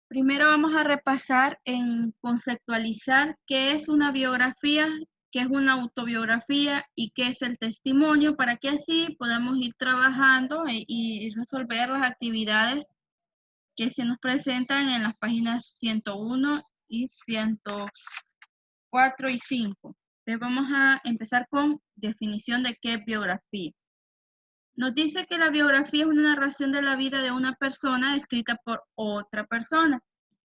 Primero vamos a repasar en conceptualizar qué es una biografía, qué es una autobiografía y qué es el testimonio, para que así podamos ir trabajando y resolver las actividades que se nos presentan en las páginas 101 y 104 y 5. Entonces vamos a empezar con definición de qué es biografía. Nos dice que la biografía es una narración de la vida de una persona escrita por otra persona.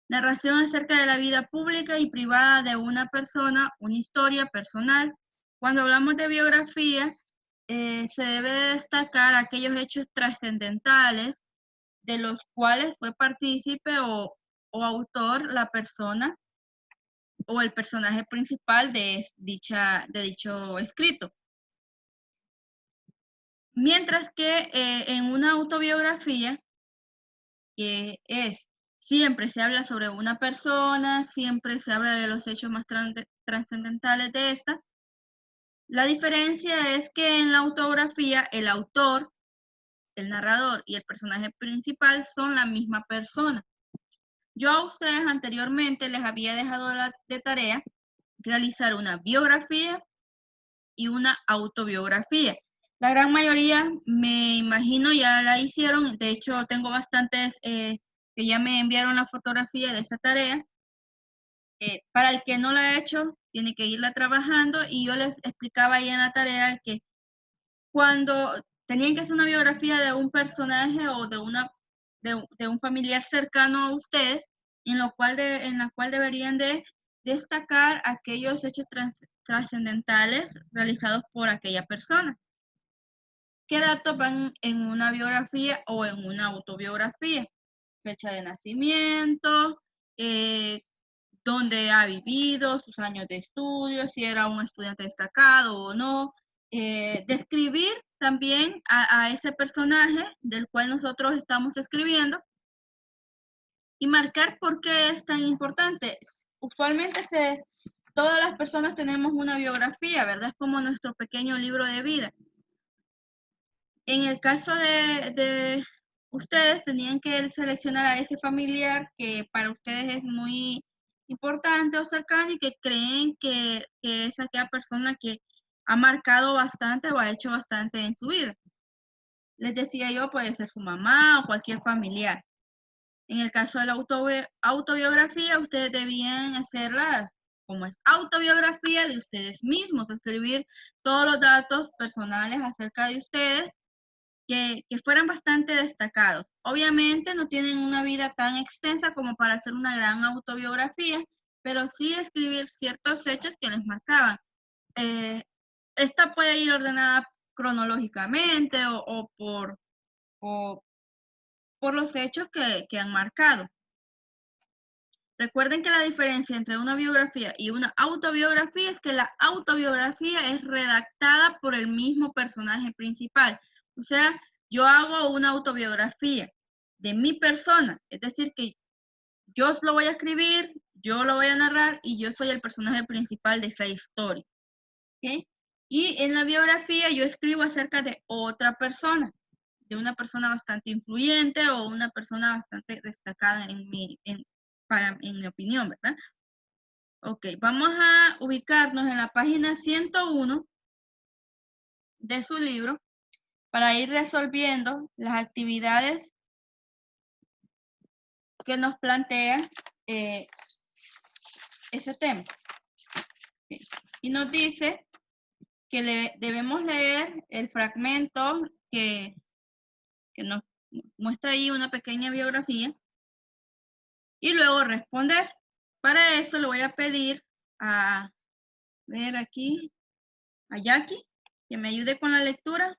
Narración acerca de la vida pública y privada de una persona, una historia personal. Cuando hablamos de biografía, se debe destacar aquellos hechos trascendentales de los cuales fue partícipe o autor la persona o el personaje principal de dicho escrito. Mientras que en una autobiografía, que es, siempre se habla sobre una persona, siempre se habla de los hechos más trascendentales de esta. La diferencia es que en la autobiografía el autor, el narrador y el personaje principal son la misma persona. Yo a ustedes anteriormente les había dejado de tarea realizar una biografía y una autobiografía. La gran mayoría, me imagino, ya la hicieron. De hecho, tengo bastantes que ya me enviaron la fotografía de esa tarea. Para el que no la ha hecho, tiene que irla trabajando, y yo les explicaba ahí en la tarea que cuando tenían que hacer una biografía de un personaje o de un familiar cercano a ustedes, en la cual deberían de destacar aquellos hechos trascendentales realizados por aquella persona. ¿Qué datos van en una biografía o en una autobiografía? Fecha de nacimiento, dónde ha vivido, sus años de estudio, si era un estudiante destacado o no. Describir también a ese personaje del cual nosotros estamos escribiendo y marcar por qué es tan importante. Usualmente todas las personas tenemos una biografía, ¿verdad? Es como nuestro pequeño libro de vida. En el caso de ustedes, tenían que seleccionar a ese familiar que para ustedes es muy importante o cercano y que creen que es aquella persona que ha marcado bastante o ha hecho bastante en su vida. Les decía yo, puede ser su mamá o cualquier familiar. En el caso de la autobiografía, ustedes debían hacerla como es autobiografía de ustedes mismos, escribir todos los datos personales acerca de ustedes que fueran bastante destacados. Obviamente no tienen una vida tan extensa como para hacer una gran autobiografía, pero sí escribir ciertos hechos que les marcaban. Esta puede ir ordenada cronológicamente o por los hechos que han marcado. Recuerden que la diferencia entre una biografía y una autobiografía es que la autobiografía es redactada por el mismo personaje principal. O sea, yo hago una autobiografía de mi persona, es decir, que yo lo voy a escribir, yo lo voy a narrar y yo soy el personaje principal de esa historia. ¿Okay? Y en la biografía yo escribo acerca de otra persona, de una persona bastante influyente o una persona bastante destacada en mi opinión, ¿verdad? Ok, vamos a ubicarnos en la página 101 de su libro para ir resolviendo las actividades que nos plantea ese tema. Okay. Y nos dice que debemos leer el fragmento que nos muestra ahí una pequeña biografía y luego responder. Para eso le voy a pedir a ver aquí a Jackie que me ayude con la lectura.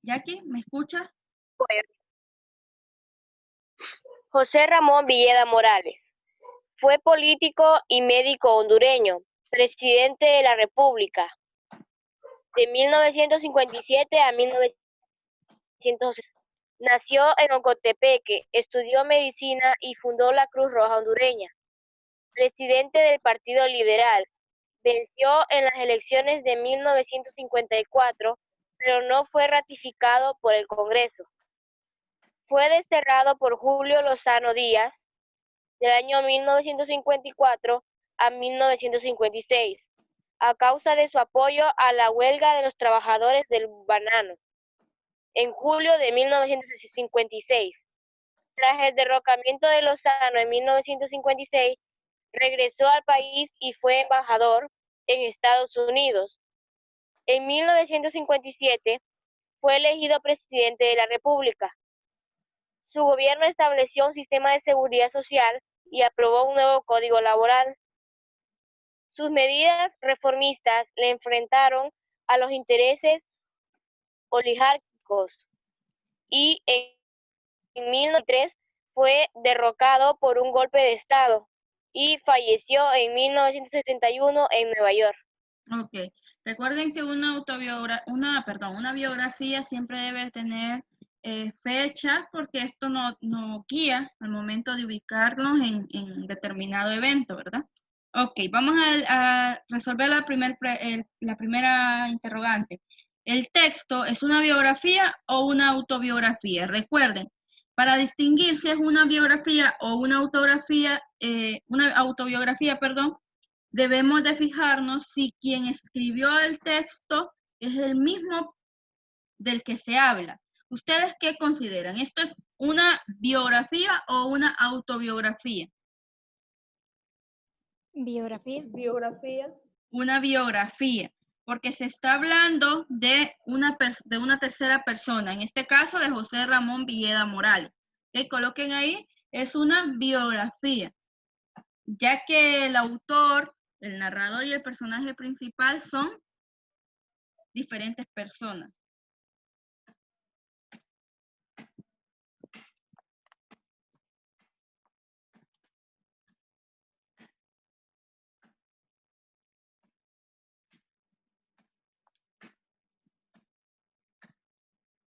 Jackie, ¿me escucha? José Ramón Villeda Morales fue político y médico hondureño, presidente de la República de 1957 a 1960. Nació en Ocotepeque, estudió medicina y fundó la Cruz Roja hondureña. Presidente del Partido Liberal, venció en las elecciones de 1954, pero no fue ratificado por el Congreso. Fue desterrado por Julio Lozano Díaz del año 1954 a 1956 a causa de su apoyo a la huelga de los trabajadores del banano. En julio de 1956, tras el derrocamiento de Lozano en 1956, regresó al país y fue embajador en Estados Unidos. En 1957 fue elegido presidente de la República. Su gobierno estableció un sistema de seguridad social y aprobó un nuevo código laboral. Sus medidas reformistas le enfrentaron a los intereses oligárquicos y en 1903 fue derrocado por un golpe de Estado y falleció en 1971 en Nueva York. Ok, recuerden que una biografía siempre debe tener fecha porque esto no guía al momento de ubicarnos en determinado evento, ¿verdad? Ok, vamos a resolver la primera interrogante. ¿El texto es una biografía o una autobiografía? Recuerden, para distinguir si es una biografía o una autobiografía, perdón, debemos de fijarnos si quien escribió el texto es el mismo del que se habla. ¿Ustedes qué consideran? ¿Esto es una biografía o una autobiografía? Biografía. Biografía. Una biografía, porque se está hablando de una tercera persona, en este caso de José Ramón Villeda Morales. ¿Okay? Coloquen ahí, es una biografía, ya que el autor, el narrador y el personaje principal son diferentes personas.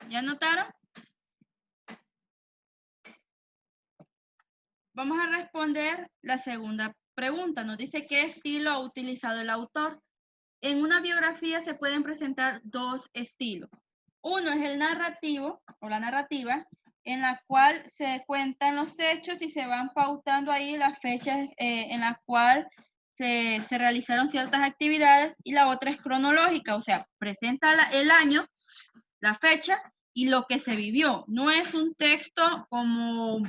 ¿Ya notaron? Vamos a responder la segunda pregunta. Nos dice qué estilo ha utilizado el autor. En una biografía se pueden presentar dos estilos. Uno es el narrativo o la narrativa, en la cual se cuentan los hechos y se van pautando ahí las fechas en las cuales se realizaron ciertas actividades, y la otra es cronológica, o sea, presenta el año, la fecha y lo que se vivió. No es un texto como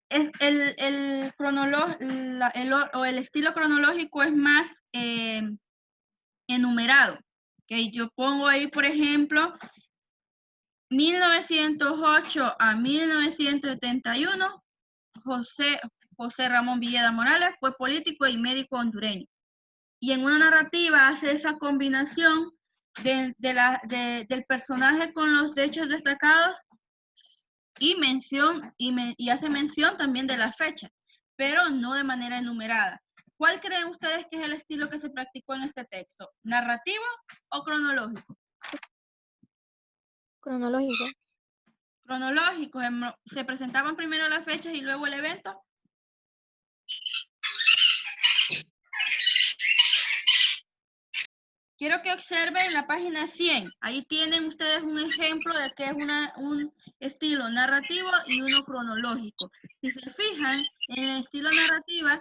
el estilo cronológico es más enumerado. Okay, yo pongo ahí, por ejemplo, 1908 a 1971, José Ramón Villeda Morales fue político y médico hondureño. Y en una narrativa hace esa combinación del personaje con los hechos destacados y hace mención también de la fecha, pero no de manera enumerada. ¿Cuál creen ustedes que es el estilo que se practicó en este texto? ¿Narrativo o cronológico? Cronológico. Cronológico. ¿Se presentaban primero las fechas y luego el evento? Quiero que observen la página 100. Ahí tienen ustedes un ejemplo de que es un estilo narrativo y uno cronológico. Si se fijan, en el estilo narrativo,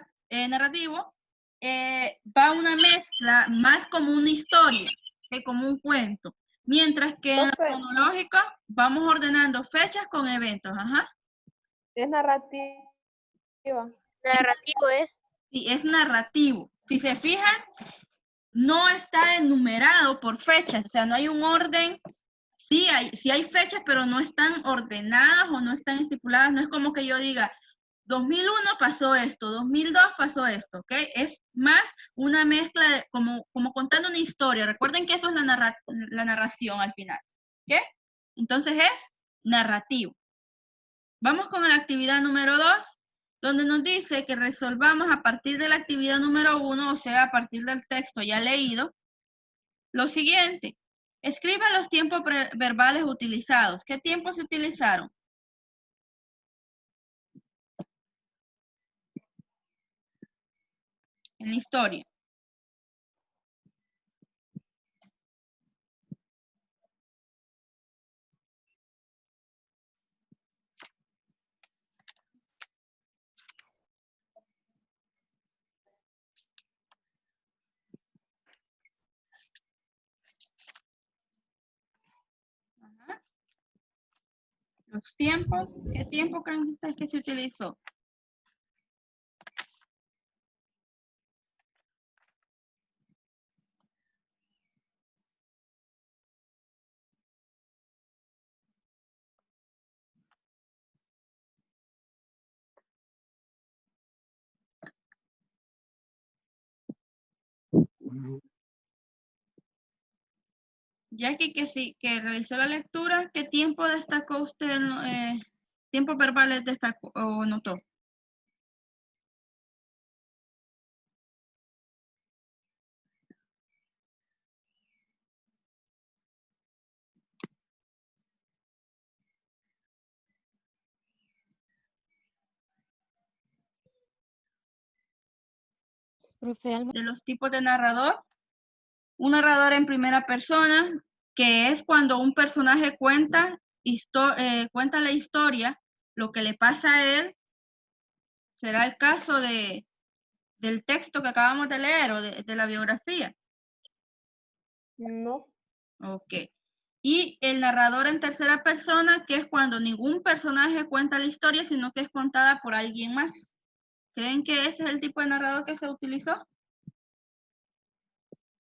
va una mezcla más como una historia que como un cuento. Mientras que en el cronológico vamos ordenando fechas con eventos. Ajá. Es narrativa. Narrativo es. Sí, es narrativo. Si se fijan, no está enumerado por fechas, o sea, no hay un orden. Sí hay fechas, pero no están ordenadas o no están estipuladas. No es como que yo diga, 2001 pasó esto, 2002 pasó esto, ¿ok? Es más una mezcla de, como contando una historia. Recuerden que eso es la narración al final, ¿ok? Entonces es narrativo. Vamos con la actividad número 2, donde nos dice que resolvamos a partir de la actividad número 1, o sea, a partir del texto ya leído, lo siguiente. Escriba los tiempos verbales utilizados. ¿Qué tiempos se utilizaron? En la historia. Los tiempos, ¿qué tiempo creen ustedes que se utilizó? Jackie, que sí, que realizó la lectura, ¿qué tiempo destacó usted, tiempo verbales destacó o notó? Profe Alba. De los tipos de narrador. Un narrador en primera persona, que es cuando un personaje cuenta la historia, lo que le pasa a él, será el caso del texto que acabamos de leer o de la biografía. No. Ok. Y el narrador en tercera persona, que es cuando ningún personaje cuenta la historia, sino que es contada por alguien más. ¿Creen que ese es el tipo de narrador que se utilizó?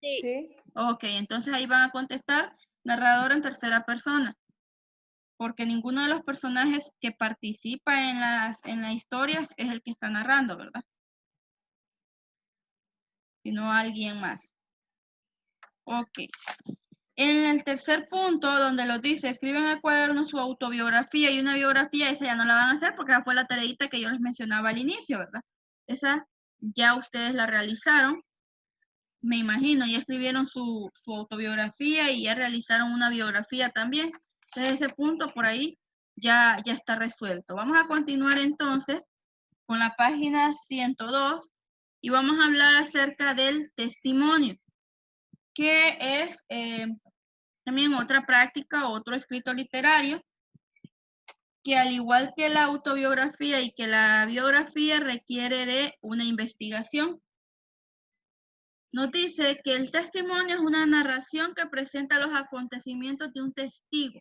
Sí. Sí. Ok, entonces ahí van a contestar narrador en tercera persona, porque ninguno de los personajes que participa en las historias es el que está narrando, ¿verdad? Sino alguien más. Ok. En el tercer punto, donde los dice, escriben en el cuaderno su autobiografía y una biografía, esa ya no la van a hacer porque esa fue la tareita que yo les mencionaba al inicio, ¿verdad? Esa ya ustedes la realizaron, me imagino, ya escribieron su autobiografía y ya realizaron una biografía también. Entonces ese punto por ahí ya está resuelto. Vamos a continuar entonces con la página 102 y vamos a hablar acerca del testimonio, que es también otra práctica, otro escrito literario, que al igual que la autobiografía y que la biografía requiere de una investigación. Nos dice que el testimonio es una narración que presenta los acontecimientos de un testigo.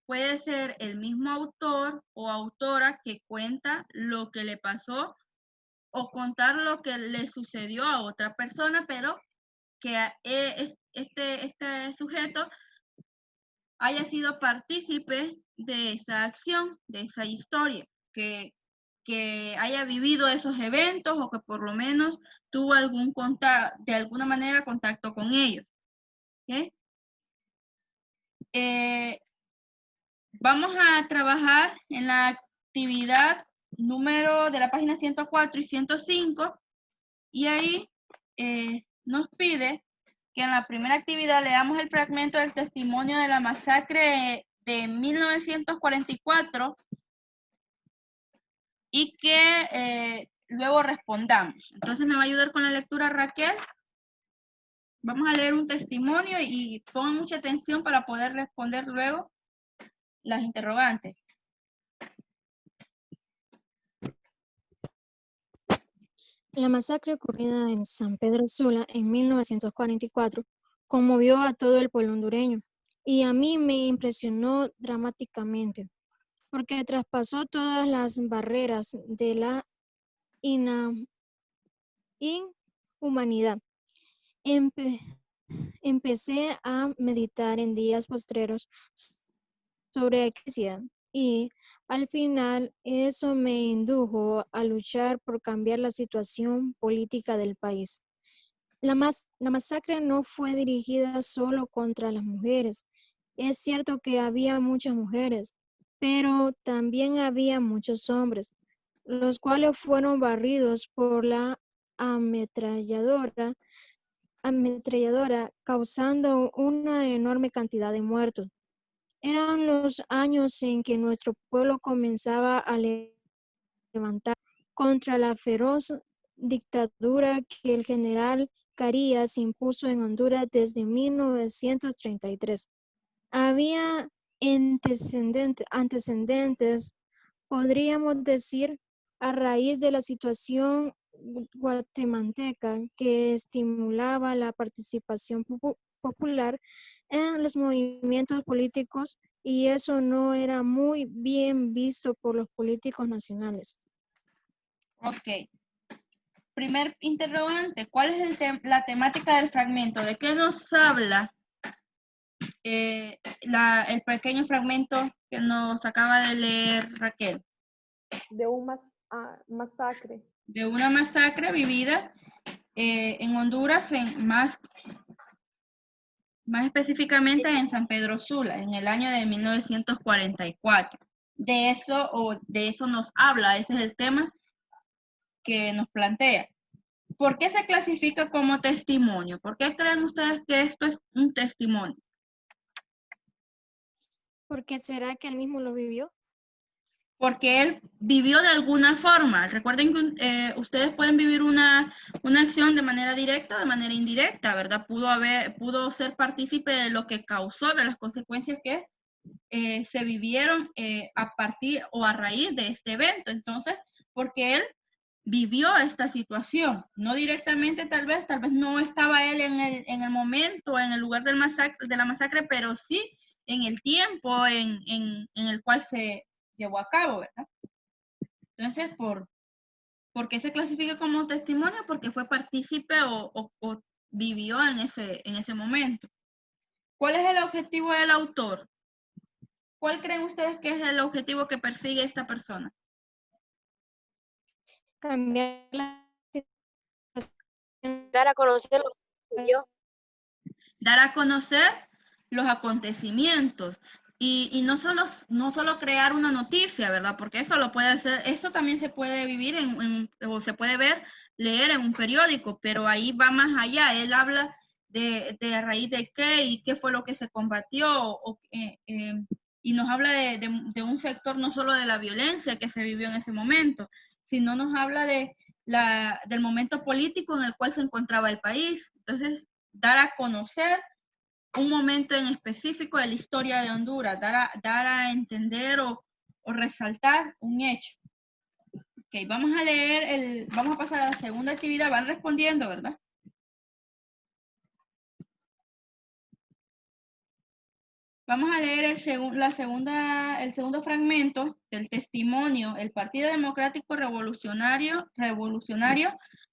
Puede ser el mismo autor o autora que cuenta lo que le pasó o contar lo que le sucedió a otra persona, pero que este sujeto haya sido partícipe de esa acción, de esa historia, que haya vivido esos eventos o que por lo menos tuvo algún contacto, de alguna manera contacto con ellos. ¿Okay? Vamos a trabajar en la actividad número de la página 104 y 105 y ahí nos pide que en la primera actividad leamos el fragmento del testimonio de la masacre de 1944 y que luego respondamos. Entonces me va a ayudar con la lectura Raquel. Vamos a leer un testimonio y pongan mucha atención para poder responder luego las interrogantes. La masacre ocurrida en San Pedro Sula en 1944 conmovió a todo el pueblo hondureño y a mí me impresionó dramáticamente porque traspasó todas las barreras de la inhumanidad. Empecé a meditar en días postreros sobre aquella y al final eso me indujo a luchar por cambiar la situación política del país. La masacre no fue dirigida solo contra las mujeres. Es cierto que había muchas mujeres, pero también había muchos hombres, los cuales fueron barridos por la ametralladora, causando una enorme cantidad de muertos. Eran los años en que nuestro pueblo comenzaba a levantar contra la feroz dictadura que el general Carías impuso en Honduras desde 1933. Había antecedentes, podríamos decir, a raíz de la situación guatemalteca que estimulaba la participación popular en los movimientos políticos y eso no era muy bien visto por los políticos nacionales. Ok. Primer interrogante, ¿cuál es la temática del fragmento? ¿De qué nos habla el pequeño fragmento que nos acaba de leer Raquel? De un masacre. De una masacre vivida en Honduras, más específicamente en San Pedro Sula, en el año de 1944. De eso nos habla, ese es el tema que nos plantea. ¿Por qué se clasifica como testimonio? ¿Por qué creen ustedes que esto es un testimonio? ¿Por qué será que él mismo lo vivió? Porque él vivió de alguna forma. Recuerden que ustedes pueden vivir una acción de manera directa o de manera indirecta, ¿verdad? Pudo ser partícipe de lo que causó, de las consecuencias que se vivieron a partir o a raíz de este evento. Entonces, porque él vivió esta situación, no directamente tal vez no estaba él en el momento, en el lugar de la masacre, pero sí en el tiempo en el cual se llevó a cabo, ¿verdad? Entonces, ¿por qué se clasifica como testimonio? Porque fue partícipe o vivió en ese momento. ¿Cuál es el objetivo del autor? ¿Cuál creen ustedes que es el objetivo que persigue esta persona? Cambiar la situación. Dar a conocer lo que sucedió. Dar a conocer los acontecimientos y no solo crear una noticia, ¿verdad? Porque eso lo puede hacer, eso también se puede vivir o se puede leer en un periódico, pero ahí va más allá. Él habla de a raíz de qué y qué fue lo que se combatió y nos habla de un sector no solo de la violencia que se vivió en ese momento, sino nos habla del momento político en el cual se encontraba el país. Entonces, dar a conocer un momento en específico de la historia de Honduras, dar a entender o resaltar un hecho. Ok, vamos a pasar a la segunda actividad, van respondiendo, ¿verdad? Vamos a leer el segundo fragmento del testimonio. El Partido Democrático Revolucionario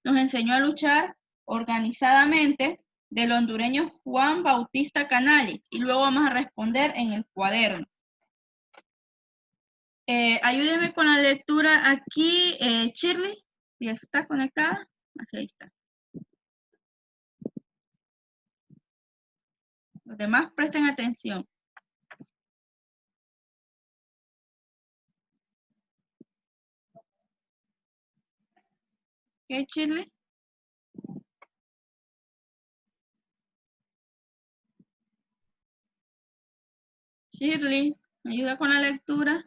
nos enseñó a luchar organizadamente del hondureño Juan Bautista Canales y luego vamos a responder en el cuaderno. Ayúdenme con la lectura aquí, Shirley, si está conectada, así ahí está. Los demás presten atención. ¿Qué, Shirley? Shirley, ¿me ayuda con la lectura?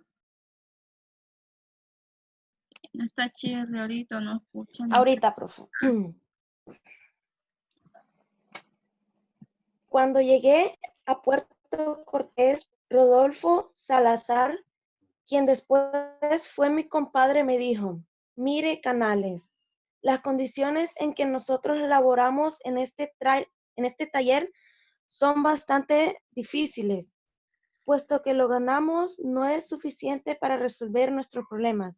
No está Shirley ahorita, no escucha. Ahorita, profe. Cuando llegué a Puerto Cortés, Rodolfo Salazar, quien después fue mi compadre, me dijo: mire, Canales, las condiciones en que nosotros laboramos en este taller son bastante difíciles, puesto que lo ganamos no es suficiente para resolver nuestros problemas.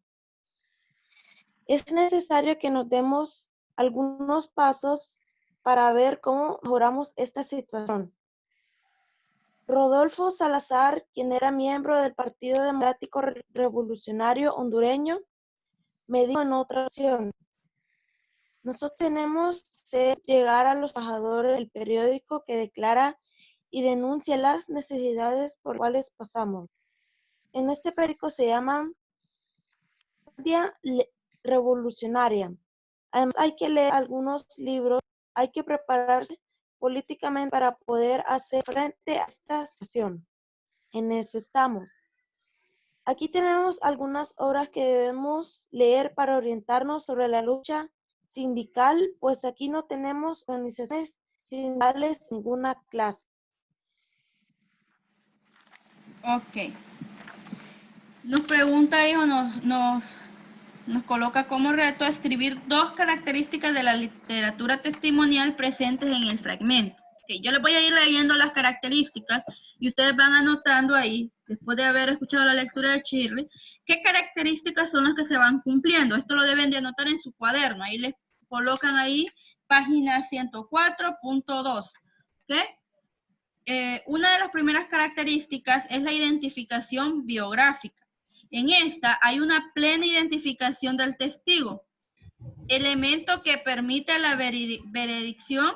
Es necesario que nos demos algunos pasos para ver cómo mejoramos esta situación. Rodolfo Salazar, quien era miembro del Partido Democrático Revolucionario Hondureño, me dijo en otra ocasión: nosotros tenemos que llegar a los trabajadores del periódico que declara y denuncia las necesidades por las cuales pasamos. En este periódico se llama Guardia Revolucionaria. Además, hay que leer algunos libros, hay que prepararse políticamente para poder hacer frente a esta situación. En eso estamos. Aquí tenemos algunas obras que debemos leer para orientarnos sobre la lucha sindical, pues aquí no tenemos organizaciones sindicales de ninguna clase. Ok. Nos pregunta ahí o nos coloca como reto a escribir 2 características de la literatura testimonial presentes en el fragmento. Ok, yo les voy a ir leyendo las características y ustedes van anotando ahí, después de haber escuchado la lectura de Shirley, qué características son las que se van cumpliendo. Esto lo deben de anotar en su cuaderno. Ahí les colocan ahí página 104.2. ¿Ok? Una de las primeras características es la identificación biográfica. En esta hay una plena identificación del testigo, elemento que permite la veredicción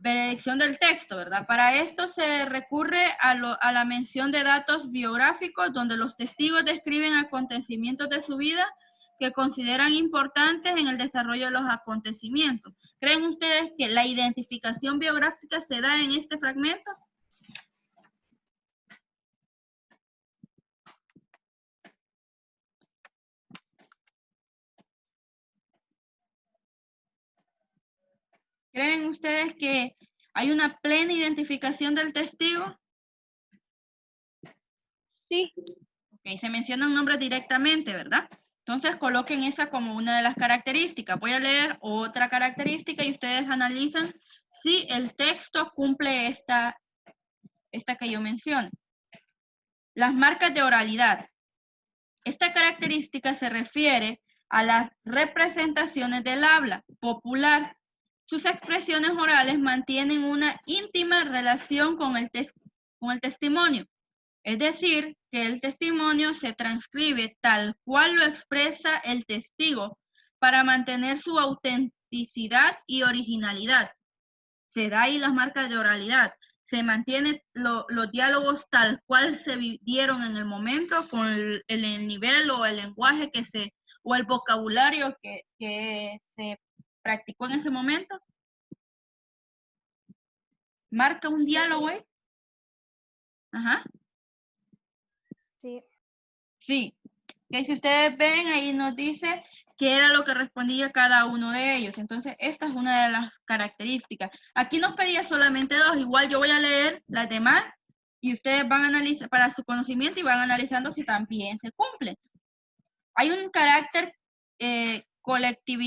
del texto, ¿verdad? Para esto se recurre a la mención de datos biográficos donde los testigos describen acontecimientos de su vida que consideran importantes en el desarrollo de los acontecimientos. ¿Creen ustedes que la identificación biográfica se da en este fragmento? ¿Creen ustedes que hay una plena identificación del testigo? Sí. Ok, se menciona un nombre directamente, ¿verdad? Entonces coloquen esa como una de las características. Voy a leer otra característica y ustedes analizan si el texto cumple esta que yo menciono. Las marcas de oralidad. Esta característica se refiere a las representaciones del habla popular. Sus expresiones orales mantienen una íntima relación con el testimonio. Es decir, que el testimonio se transcribe tal cual lo expresa el testigo para mantener su autenticidad y originalidad. Se da ahí las marcas de oralidad. Se mantienen los diálogos tal cual se dieron en el momento con el nivel o el lenguaje o el vocabulario que se practicó en ese momento. Marca un diálogo ahí. Ajá. Sí. Sí. Que si ustedes ven, ahí nos dice qué era lo que respondía cada uno de ellos. Entonces, esta es una de las características. Aquí nos pedía solamente dos. Igual yo voy a leer las demás y ustedes van a analizar para su conocimiento y van analizando si también se cumplen. Hay un carácter colectivo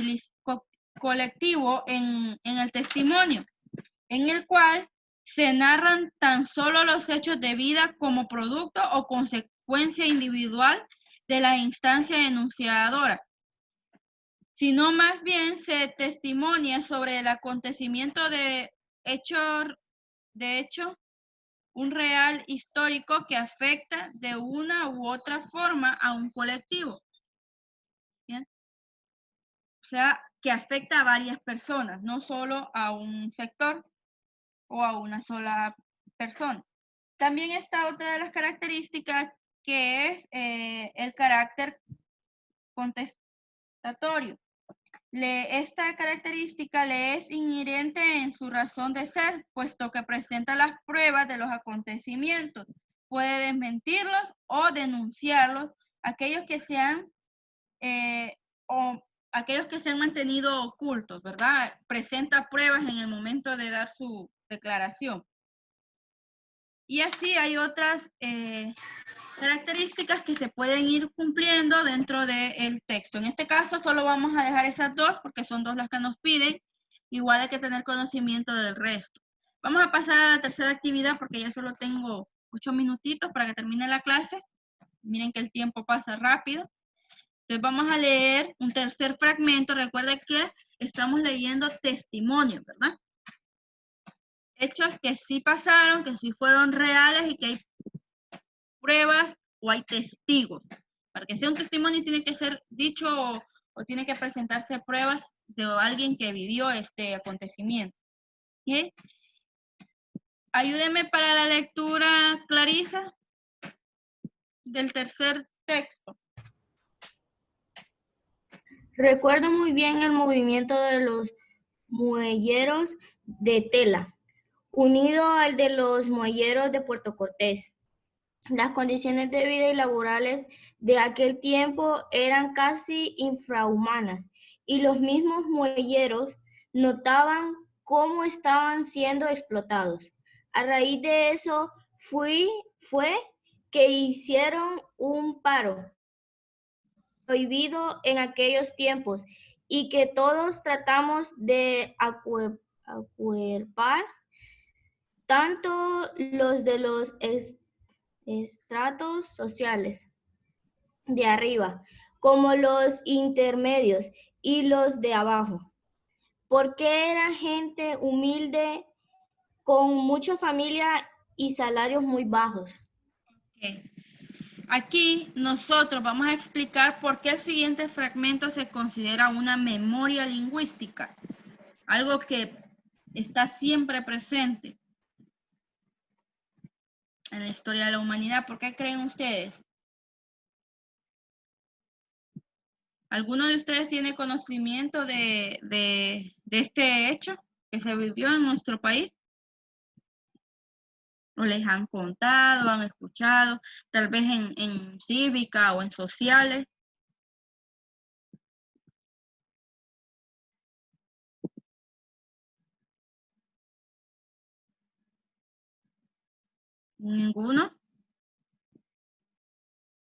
en el testimonio, en el cual se narran tan solo los hechos de vida como producto o consecuencia individual de la instancia enunciadora, sino más bien se testimonia sobre el acontecimiento de hecho, un real histórico que afecta de una u otra forma a un colectivo. ¿Bien? O sea, que afecta a varias personas, no solo a un sector o a una sola persona. También está otra de las características que es el carácter contestatorio. Esta característica le es inherente en su razón de ser, puesto que presenta las pruebas de los acontecimientos, puede desmentirlos o denunciarlos, aquellos que se han mantenido ocultos, ¿verdad? Presenta pruebas en el momento de dar su declaración. Y así hay otras características que se pueden ir cumpliendo dentro del texto. En este caso solo vamos a dejar esas dos porque son dos las que nos piden. Igual hay que tener conocimiento del resto. Vamos a pasar a la tercera actividad porque ya solo tengo 8 minutitos para que termine la clase. Miren que el tiempo pasa rápido. Entonces vamos a leer un tercer fragmento. Recuerden que estamos leyendo testimonios, ¿verdad? Hechos que sí pasaron, que sí fueron reales y que hay pruebas o hay testigos. Para que sea un testimonio tiene que ser dicho o tiene que presentarse pruebas de alguien que vivió este acontecimiento. ¿Okay? Ayúdeme para la lectura, Clarisa, del tercer texto. Recuerdo muy bien el movimiento de los muelleros de tela, unido al de los muelleros de Puerto Cortés. Las condiciones de vida y laborales de aquel tiempo eran casi infrahumanas y los mismos muelleros notaban cómo estaban siendo explotados. A raíz de eso fue que hicieron un paro prohibido en aquellos tiempos y que todos tratamos de acuerpar tanto los de los estratos sociales de arriba como los intermedios y los de abajo, porque era gente humilde con mucha familia y salarios muy bajos. Ok. Aquí nosotros vamos a explicar por qué el siguiente fragmento se considera una memoria lingüística, algo que está siempre presente en la historia de la humanidad. ¿Por qué creen ustedes? ¿Alguno de ustedes tiene conocimiento de este hecho que se vivió en nuestro país? ¿O les han contado, han escuchado, tal vez en cívica o en sociales? ¿Ninguno?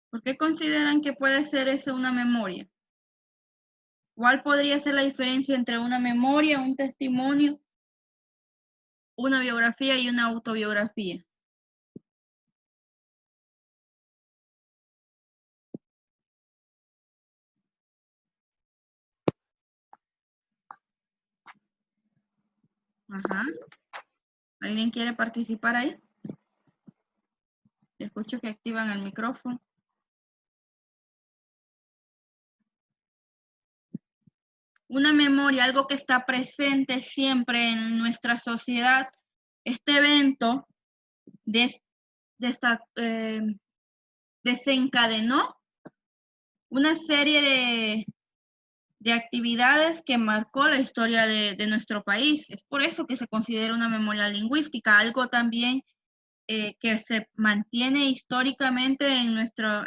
¿Por qué consideran que puede ser eso una memoria? ¿Cuál podría ser la diferencia entre una memoria, un testimonio, una biografía y una autobiografía? Ajá. ¿Alguien quiere participar ahí? Escucho que activan el micrófono. Una memoria, algo que está presente siempre en nuestra sociedad. Este evento desencadenó una serie de actividades que marcó la historia de nuestro país. Es por eso que se considera una memoria lingüística, algo también que se mantiene históricamente en nuestra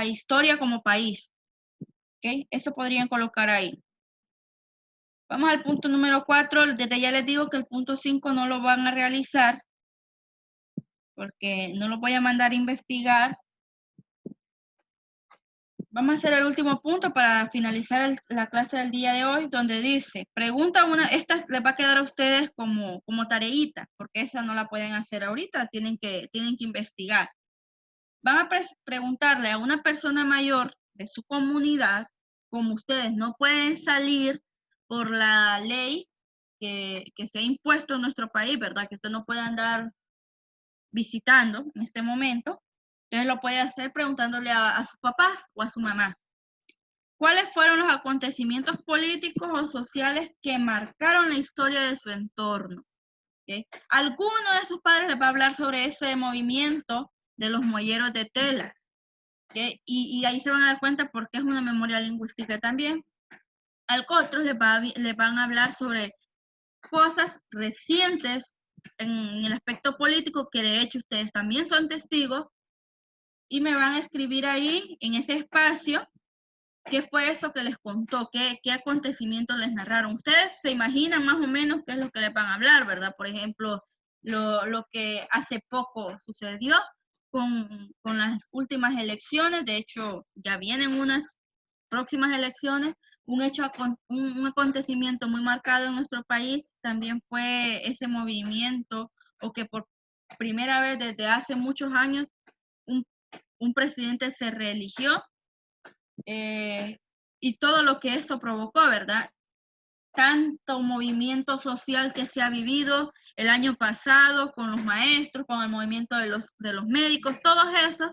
historia como país. ¿Okay? Eso podrían colocar ahí. Vamos al punto número 4. Desde ya les digo que el punto 5 no lo van a realizar porque no lo voy a mandar a investigar. Vamos a hacer el último punto para finalizar la clase del día de hoy, donde dice, pregunta una, esta les va a quedar a ustedes como tareita, porque esa no la pueden hacer ahorita, tienen que investigar. Van a preguntarle a una persona mayor de su comunidad, como ustedes no pueden salir por la ley que se ha impuesto en nuestro país, ¿verdad? Que usted no puede andar visitando en este momento, entonces lo puede hacer preguntándole a sus papás o a su mamá. ¿Cuáles fueron los acontecimientos políticos o sociales que marcaron la historia de su entorno? ¿Okay? Alguno de sus padres les va a hablar sobre ese movimiento de los molleros de tela. ¿Okay? Y ahí se van a dar cuenta porque es una memoria lingüística también. Al otro les van a hablar sobre cosas recientes en el aspecto político, que de hecho ustedes también son testigos, y me van a escribir ahí en ese espacio qué fue eso que les contó, qué acontecimientos les narraron. Ustedes se imaginan más o menos qué es lo que les van a hablar, ¿verdad? Por ejemplo, lo que hace poco sucedió con las últimas elecciones. De hecho, ya vienen unas próximas elecciones. Un acontecimiento muy marcado en nuestro país también fue ese movimiento, o que por primera vez desde hace muchos años un presidente se reeligió, y todo lo que eso provocó, ¿verdad? Tanto movimiento social que se ha vivido el año pasado con los maestros, con el movimiento de los médicos, todos esos.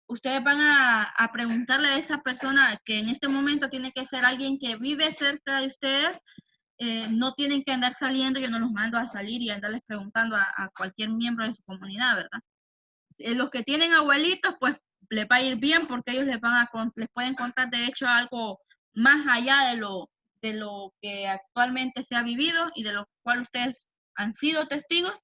Ustedes van a preguntarle a esa persona que en este momento tiene que ser alguien que vive cerca de ustedes. No tienen que andar saliendo, yo no los mando a salir y andarles preguntando a cualquier miembro de su comunidad, ¿verdad? Los que tienen abuelitos, pues les va a ir bien porque ellos les pueden contar de hecho algo más allá de lo que actualmente se ha vivido y de lo cual ustedes han sido testigos,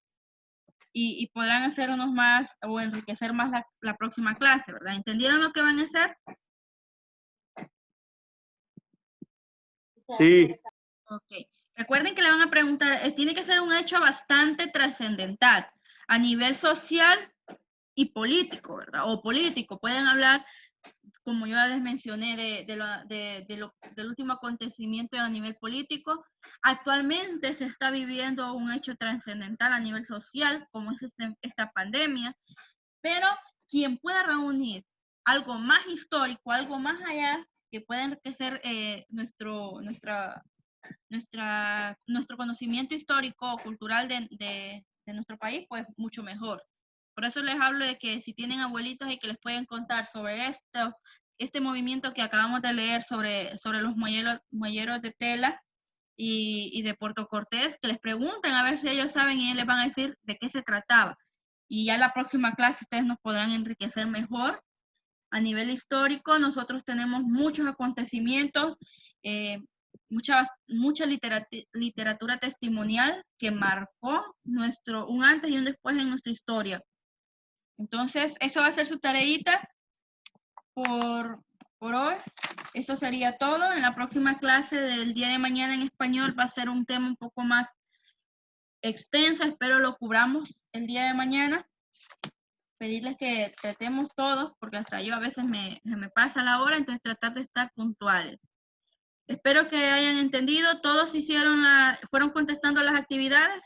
y podrán hacernos más o enriquecer más la próxima clase, ¿verdad? ¿Entendieron lo que van a hacer? Sí. Ok. Recuerden que le van a preguntar, tiene que ser un hecho bastante trascendental a nivel social y político, ¿verdad? O político. Pueden hablar como yo ya les mencioné, del último acontecimiento a nivel político. Actualmente se está viviendo un hecho trascendental a nivel social, como es esta pandemia, pero quien pueda reunir algo más histórico, algo más allá, que pueda enriquecer nuestro conocimiento histórico o cultural de nuestro país, pues mucho mejor. Por eso les hablo de que si tienen abuelitos y que les pueden contar sobre este movimiento que acabamos de leer sobre los muelleros de tela y de Puerto Cortés, que les pregunten a ver si ellos saben y ellos les van a decir de qué se trataba. Y ya en la próxima clase ustedes nos podrán enriquecer mejor. A nivel histórico, nosotros tenemos muchos acontecimientos, mucha literatura testimonial que marcó un antes y un después en nuestra historia. Entonces, eso va a ser su tareita por hoy. Eso sería todo. En la próxima clase del día de mañana en español va a ser un tema un poco más extenso. Espero lo cubramos el día de mañana. Pedirles que tratemos todos, porque hasta yo a veces me pasa la hora, entonces tratar de estar puntuales. Espero que hayan entendido. Todos fueron contestando las actividades.